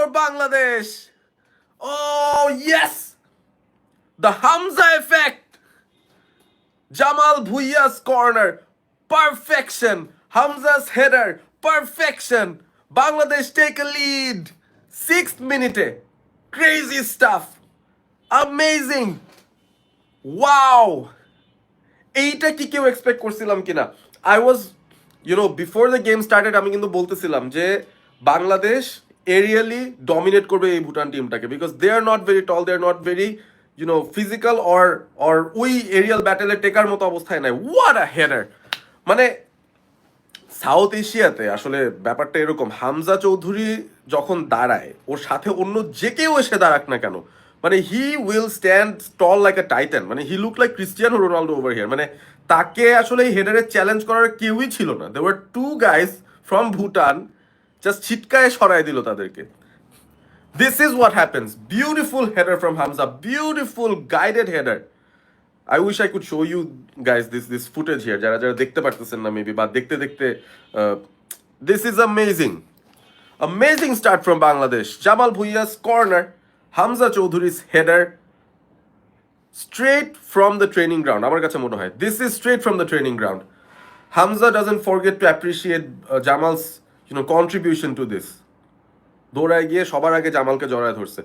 for Bangladesh. Oh, yes. The Hamza effect. Jamal Bhuia's corner. Perfection. Hamza's header. Perfection. Bangladesh take a lead. 6th minute. Crazy stuff. Amazing. Wow. এইটা কি কেউ expect করছিলাম কিনা I was before the game started আমি কিন্তু বলতেছিলাম যে Bangladesh aerially dominate করবে এই ভুটান টিমটাকে because they are not very tall they are not very physical or ওই এরিয়াল ব্যাটেলে টেকার মতো অবস্থায় নাই হোয়াট আ হেডার মানে সাউথ এশিয়াতে আসলে ব্যাপারটা এরকম হামজা চৌধুরী যখন দাঁড়ায় ওর সাথে অন্য যে কেউ এসে দাঁড়াক না কেন মানে he will stand tall like a titan মানে he look like Cristiano Ronaldo over here মানে তাকে আসলে এই হেডারে চ্যালেঞ্জ করার কেউই ছিল না they were two guys from Bhutan just ছিটকায় সরাই দিল তাদেরকে this is what happens beautiful header from Hamza beautiful guided header I wish I could show you guys this footage here. যারা যারা দেখতে পারতেছেন না মেবি বা দেখতে দেখতে this is amazing start from Bangladesh. Jamal Bhuia's corner, Hamza Choudhury's header, straight from the training ground. আমার কাছে মনে হয় this is straight from the training ground. Hamza doesn't forget to appreciate Jamal's contribution to this. দৌড়ায় গিয়ে সবার আগে জামালকে জড়ায় ধরছে